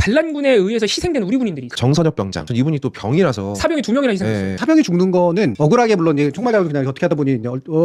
반란군에 의해서 희생된 우리 군인들이 있어요. 정선엽 병장. 전 이분이 또 병이라서 사병이 2명이나 희생했어요. 네. 사병이 죽는 거는 억울하게 물론 총말 잡고 그냥 어떻게 하다 보니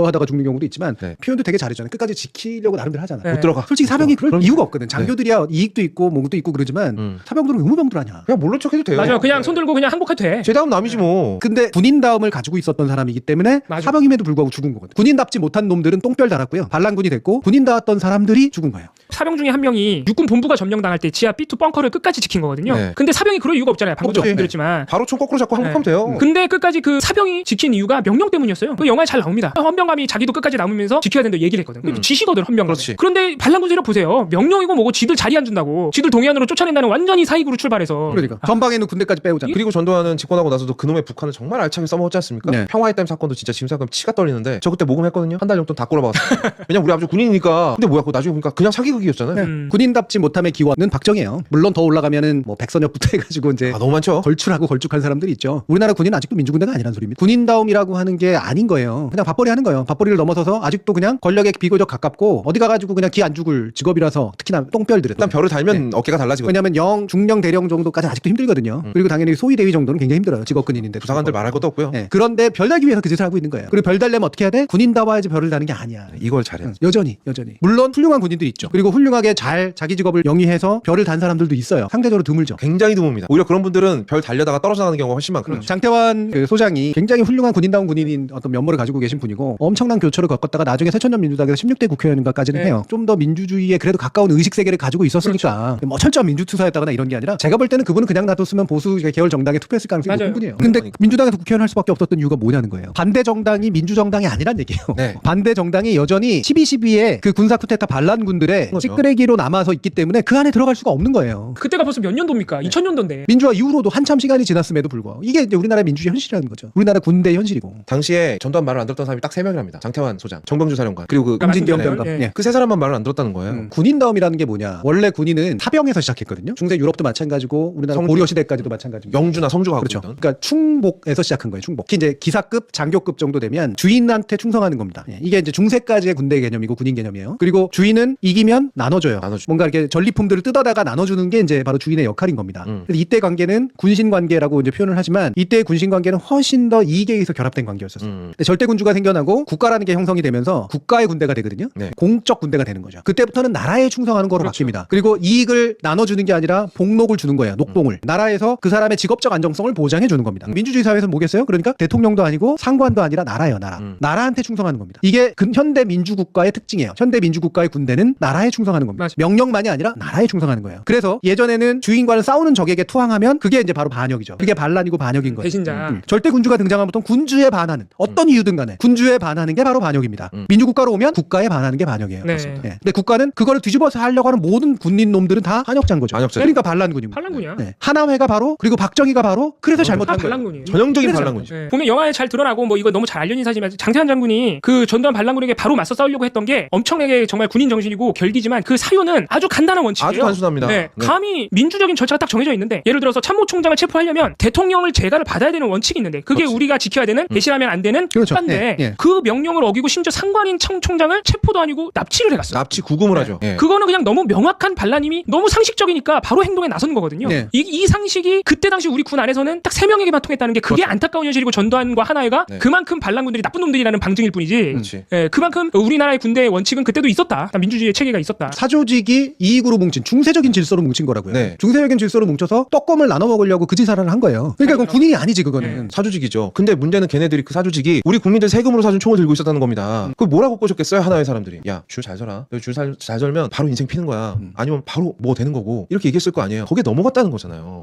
하다가 죽는 경우도 있지만 네. 표현도 되게 잘해잖아요. 끝까지 지키려고 나름대로 하잖아요. 네. 못 들어가. 솔직히 사병이 그럴 그럼- 이유가 없거든. 장교들이야 이익도 있고 몽도 있고 그러지만 사병들은 의무병들 아니야. 그냥 모른 척해도 돼요. 맞아요. 그냥 손 들고 그냥 항복해도 돼. 제 다음 남이지 뭐. 근데 군인다움을 가지고 있었던 사람이기 때문에 맞아. 사병임에도 불구하고 죽은 거거든. 군인답지 못한 놈들은 똥별 달았고요. 반란군이 됐고 군인다웠던 사람들이 죽은 거예요. 사병 중에 한 명이 육군 본부가 점령당할 때 지하 B2 벙커를 끝까지 지킨 거거든요. 네. 근데 사병이 그럴 이유가 없잖아요. 방금 그렇죠. 말씀드렸지만. 바로 총 거꾸로 잡고 항복하면 돼요. 근데 끝까지 그 사병이 지킨 이유가 명령 때문이었어요. 그 영화에 잘 나옵니다. 헌병감이 자기도 끝까지 남으면서 지켜야 된다 얘기를 했거든. 지시거든 헌병감. 그렇지. 그런데 반란군들을 보세요. 명령이고 뭐고 지들 자리 안 준다고. 지들 동해안으로 쫓아낸다는 완전히 사익으로 출발해서. 그러니까 전방에는 군대까지 빼오잖아. 그리고 전두환은 집권하고 나서도 그놈의 북한을 정말 알차게 써먹었지 않습니까? 네. 평화의 댐 사건도 진짜 지금 생각하면 치가 떨리는데 저 그때 모금했거든요. 한 달 정도 다 꼬라박았어요. 왜냐면 우리 아버지 군인이니까. 근데 뭐야 그거 나중에 보니까 그냥 사기극이었잖아요. 네. 군인답지 못함의 기원은 박정희예요. 물론 더 올라가면은 뭐 백선엽부터 해가지고 이제 아 너무 많죠. 걸출하고 걸쭉한 사람들이 있죠. 우리나라 군인은 아직도 민주군대가 아니란 소리입니다. 군인다움이라고 하는 게 아닌 거예요. 그냥 밥벌이 하는 거예요. 밥벌이를 넘어서서 아직도 그냥 권력에 비교적 가깝고 어디 가가지고 그냥 기 안 죽을 직업이라서 특히나 똥별들은 일단 별을 달면 어깨가 달라지거든요. 왜냐하면 영, 중령, 대령 정도까지 아직도 힘들거든요. 그리고 당연히 소위 대위 정도는 굉장히 힘들어요. 직업군인인데 부상한들 말할 것도 없고요. 네. 그런데 별 달기 위해서 그 짓을 하고 있는 거예요. 그리고 별 달려면 어떻게 해야 돼? 군인다워야지 별을 다는 게 아니야. 이걸 잘해. 여전히 물론 훌륭한 군인들이 있죠. 그리고 훌륭하게 잘 자기 직업을 영위해서 별을 단 사람들도 있어요. 상대적으로 드물죠. 굉장히 드뭅니다. 오히려 그런 분들은 별 달려다가 떨어져 나가는 경우가 훨씬 많거든요. 장태환 그 소장이 굉장히 훌륭한 군인다운 군인인 어떤 면모를 가지고 계신 분이고 엄청난 교처를 겪었다가 나중에 새천년 민주당에서 16대 국회의원인가까지는 네. 해요. 좀 더 민주주의에 그래도 가까운 의식 세계를 가지고 있었으니까 뭐 철저한 민주투사였다거나 이런 게 아니라 제가 볼 때는 그분은 그냥 놔뒀으면 보수 계열 정당에 투표했을 가능성이 맞아요. 높은 분이에요. 근데 그러니까. 민주당에서 국회의원 할 수밖에 없었던 이유가 뭐냐는 거예요. 반대 정당이 민주정당이 아니란 얘기예요. 네. 반대 정당이 여전히 12.12의 그 군사 쿠데타 반란군들의 그렇죠. 찌끄레기로 남아서 있기 때문에 그 안에 들어갈 수가 없는 거예요. 그때가 벌써 몇 년도입니까? 2000년도인데. 민주화 이후로도 한참 시간이 지났음에도 불구하고 이게 이제 우리나라의 민주주의 현실이라는 거죠. 우리나라 군대 현실이고. 당시에 전두환 말을 안 들었던 사람이 딱 3명이랍니다. 장태환 소장, 정병주 사령관, 그리고 그 임진경 말씀드렸죠. 병감. 예. 예. 그 세 사람만 말을 안 들었다는 거예요. 군인다움이라는 게 뭐냐? 원래 군인은 사병에서 시작했거든요. 중세 유럽도 마찬가지고 우리나라 성주. 고려 시대까지도 마찬가지입니다. 영주나 성주가 하고 그렇죠. 있던. 그러니까 충복에서 시작한 거예요. 충복. 특히 이제 기사급, 장교급 정도 되면 주인한테 충성하는 겁니다. 예. 이게 이제 중세까지의 군대 개념이고 군인 개념이에요. 그리고 주인은 이기면 나눠줘요. 나눠주죠. 뭔가 이렇게 전리품들을 뜯어다가 나눠주는 게 이제 바로 주인의 역할인 겁니다. 그래서 이때 관계는 군신 관계라고 이제 표현을 하지만 이때의 군신 관계는 훨씬 더 이익에 의해서 결합된 관계였었어요. 근데 절대 군주가 생겨나고 국가라는 게 형성이 되면서 국가의 군대가 되거든요. 네. 공적 군대가 되는 거죠. 그때부터는 나라에 충성하는 거로 그렇죠. 바뀝니다. 그리고 이익을 나눠주는 게 아니라 복록을 주는 거예요. 녹봉을. 나라에서 그 사람의 직업적 안정성을 보장해 주는 겁니다. 민주주의 사회에서는 뭐겠어요? 그러니까 대통령도 아니고 상관도 아니라 나라예요. 나라. 나라한테 충성하는 겁니다. 이게 현대 민주국가의 특징이에요. 현대 민주국가의 군대는 나라에 충성하는 겁니다. 맞아요. 명령만이 아니라 나라에 충성하는 거예요. 그래서 예전에는 주인과는 싸우는 적에게 투항하면 그게 이제 바로 반역이죠. 그게 반란이고 반역인 거예요. 배신자. 절대 군주가 등장하면 보통 군주에 반하는 어떤 이유든 간에 군주에 반하는 게 바로 반역입니다. 민주국가로 오면 국가에 반하는 게 반역이에요. 네. 예. 근데 국가는 그거를 뒤집어서 하려고 하는 모든 군인 놈들은 다 반역자인 거죠. 반역자죠. 그러니까 반란군입니다. 반란군이야. 네. 하나회가 바로 그리고 박정희가 바로 그래서 잘못한 다 거예요. 반란군이에요. 전형적인 그래서 반란군이죠. 네. 보면 영화에 잘 드러나고 뭐 이거 너무 잘 알려진 사실이지만 장태환 장군이 그 전두환 반란군에게 바로 맞서 싸우려고 했던 게 엄청나게 정말 군인 정신이고 결기지만 그 사유는 아주 간단한 원칙이에요. 아주 단순합니다. 네. 네. 감히 민주적인 절차가 딱 정해져 있는데 예를 들어서 참모총장을 체포하려면 대통령을 재가를 받아야 되는 원칙이 있는데 그게 그렇지. 우리가 지켜야 되는 배신하면 안 되는 그렇죠. 국가인데 예, 예. 그 명령을 어기고 심지어 상관인 총장을 체포도 아니고 납치를 해갔어요. 납치 구금을 하죠. 예. 그거는 그냥 너무 명확한 반란임이 너무 상식적이니까 바로 행동에 나선 거거든요. 네. 이 상식이 그때 당시 우리 군 안에서는 딱 3명에게만 통했다는 게 그게 안타까운 현실이고 전두환과 하나회가 네. 그만큼 반란군들이 나쁜 놈들이라는 방증일 뿐이지. 그렇지. 예, 그만큼 우리나라의 군대의 원칙은 그때도 있었다. 민주주의의 체계가 있었다. 사조직이 이익으로 뭉친 중세적인 질서로 뭉친 거라고요. 네. 중세적인 질서로 뭉쳐서 떡검을 나눠 먹으려고 그 짓을 한 거예요. 그러니까 그건 군인이 아니지 그거는. 사조직이죠. 근데 문제는 걔네들이 그 사조직이 우리 국민들 세금으로 사준 총을 들고 있었다는 겁니다. 그걸 뭐라고 꼬셨겠어요? 하나의 사람들이. 야, 줄 잘 서라. 줄 잘 설면 바로 인생 피는 거야. 아니면 바로 뭐 되는 거고. 이렇게 얘기했을 거 아니에요. 거기에 넘어갔다는 거잖아요.